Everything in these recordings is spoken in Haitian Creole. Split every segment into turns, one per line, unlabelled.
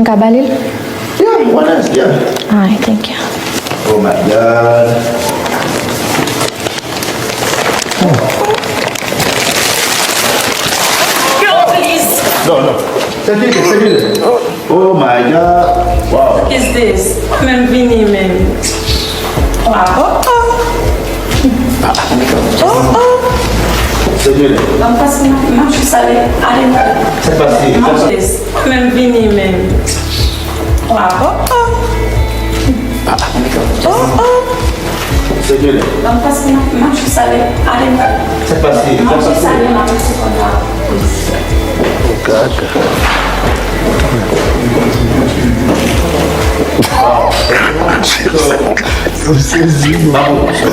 Gaelle?
Yeah, what else? Yeah.
Alright, thank you.
Oh my God. No. Take it. Oh my God. Wow.
What is this? Même vini, même. Wow. Vamos passar na chussada.
C'est parti.
Même vini, même. Wow. Vamos passar na chussada.
C'est parti.
Na chussada, na chussada.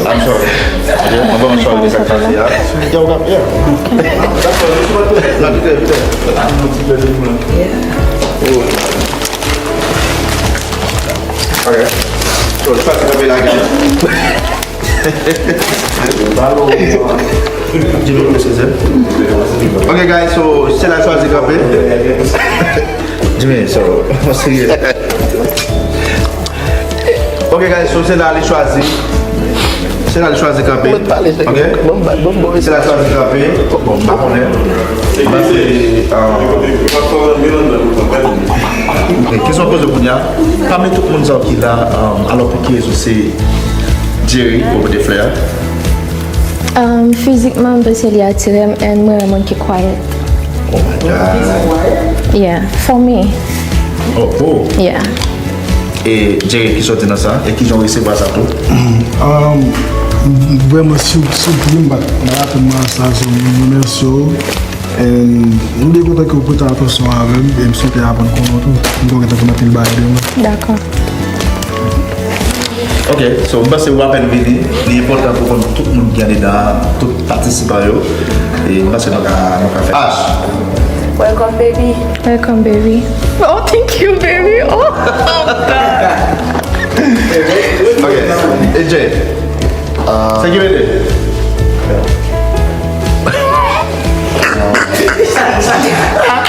I'm sorry. I'm going to show you this. Okay. So try to be like okay guys, so c'est la choisi café. Jimmy, so what's here? Okay guys, so c'est là les choisis. C'est là les choisis café. Ok? C'est là les choisis café. Bon, bah on est. Question pose pour Nia. Parmi tout le monde qui là, alors pour qui est aussi Jerry over the flare.
Physiquement, parce qu'il y a attiré et moi, je suis quiet.
Oh my God.
Yeah, for me.
Oh.
Yeah.
Et Jerry qui sortit dans ça et qui ont réussi à ça tout.
Vraiment surpris, rapidement ça, je remercie. Et nous devons prêter attention à eux et me souhaiter apprendre comment tout. Nous devons mettre le
D'accord.
Ok, so c'est Wapen Vini, l'important pour tout le monde qui est dans tout participant et c'est notre affaire. Ash.
Welcome, baby.
Welcome, baby. Oh, thank you, baby. Oh, God.
Ok, et Jay. C'est qui veut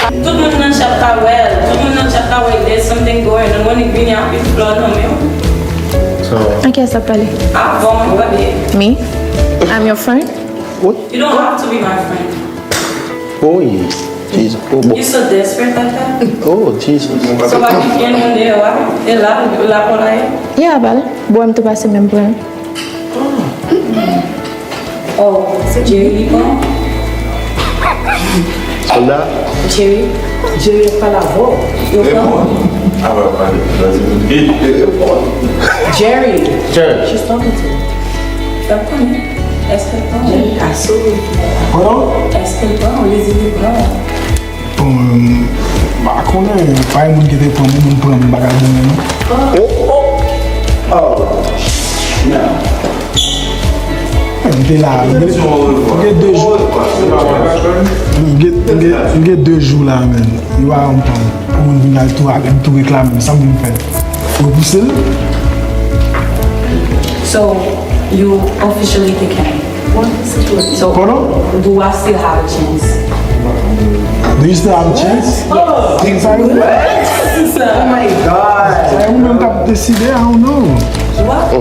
Tout le monde dans le chapter well. Tout le monde dans le chapter well. There's something going on. When it green out, it's blood on me.
So.
Ok, ça peut aller.
Ah bon, baby.
Me? I'm your friend?
You don't have to be my friend.
Oh, Jesus. Oh,
You're so desperate like that.
oh Jesus.
So what you can one day, what? You laugh all right?
Yeah, bal. Bon, tu passes même pour
Oh, c'est Jerry, bon?
Soldat.
Jerry est pas la voix. Jerry. She's talking to you. Stop coming. Est-ce qu'elle parle? Jerry, absolument.
Pardon?
Est-ce qu'elle parle? Les idées blancs.
Je connais pas un monde qui était pour un bagage. Il est là. Il y a 2 jours. Il y a 2 jours là, man. Il va en temps. Pour venir tout réclamer. Ça me fait. Vous poussez?
So, you officially the king. So, do I still have a chance?
Do you still have a chance?
Oh,
Things are good.
oh my God.
I'm going to decide, I don't know.
What?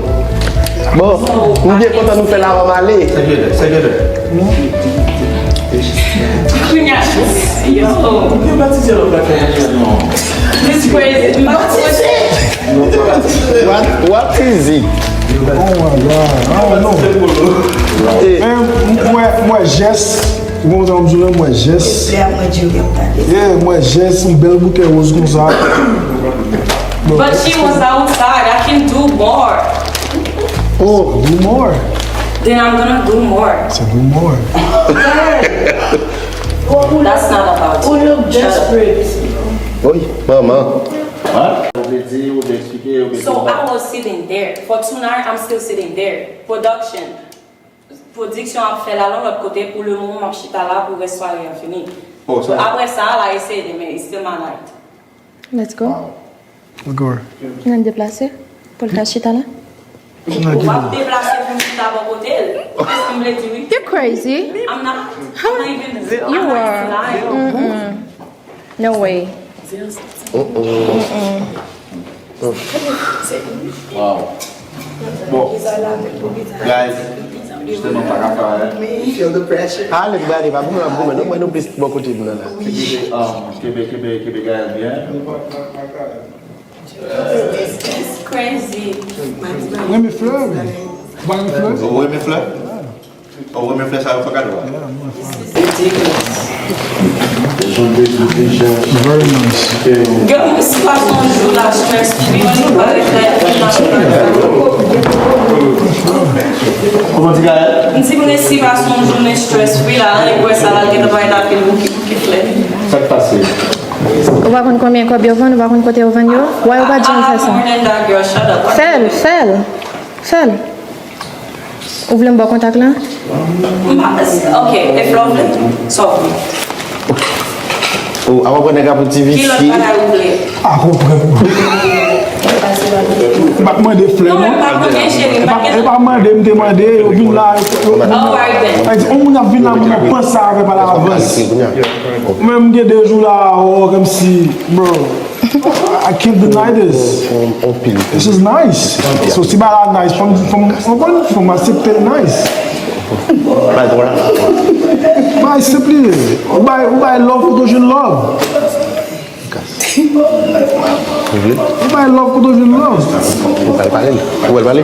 Bon, nous devons quand nous faire la robe aller.
C'est good.
Yo. This crazy.
What is it?
Oh my God, I don't know. Moi, geste. Moi, geste. Yeah, moi, geste. Bel bouquet rose comme ça.
But she was outside. I can do more.
Oh, do more.
Then I'm gonna do more.
So do more.
That's not about
Who look desperate?
Oui, maman.
So I was sitting there. For tonight, I'm still sitting there. Production a fait là l'autre côté pour le moment, je suis là pour rester fini.
Oh, so
après ça, là, essayer de mais still my night.
Let's go.
D'accord.
On a déplacé pour le cacher là.
On va déplacer pour me à mon côté. Qu'est-ce que me dit oui?
You're crazy.
I'm not even.
You are. No way.
Wow. Bon. Guys, justement, pas capable.
Feel the pressure. Ah, le gars, il va vous non, moi, nous plus beaucoup de temps là.
Québec, Gaelle bien.
It's crazy.
Ouais, mes fleurs. Ouais, mes fleurs.
Oui, mes fleurs. Oh, oui, mes fleurs, ça va faire cadeau.
Very nice.
Girl, se passa jour là, stress, puis on y va avec
Comment tu Gaelle?
Si você passa jour stress free là, et puis ça là, que vai dar aquele que flare.
Ça te passe.
Ou va kon combien kob yo vend, ou va kon kote yo vend yo? Why ou va jam fè sa?
More than that, girl, shut up.
Fel. Ou vle mbo kontak lan?
Ok, é lovely. Softly.
Oh, avant qu'on ait un petit
Qui
whisky.
l'autre pas oublié?
Ah, comprends. Pas demander fleurs,
Non,
non?
pas pour bien chérie,
Et
pas
pas demander, au vin là. On m'a vu là, on pense ça avec la avance. Même des jours là, comme si, bro, I can't deny this.
On pile.
This is nice. So c'est pas nice. From accepter nice.
Pas droit.
Buy simply. Buy love photogene love. Buy love photogene love.
Vous parlez. Vous parlez.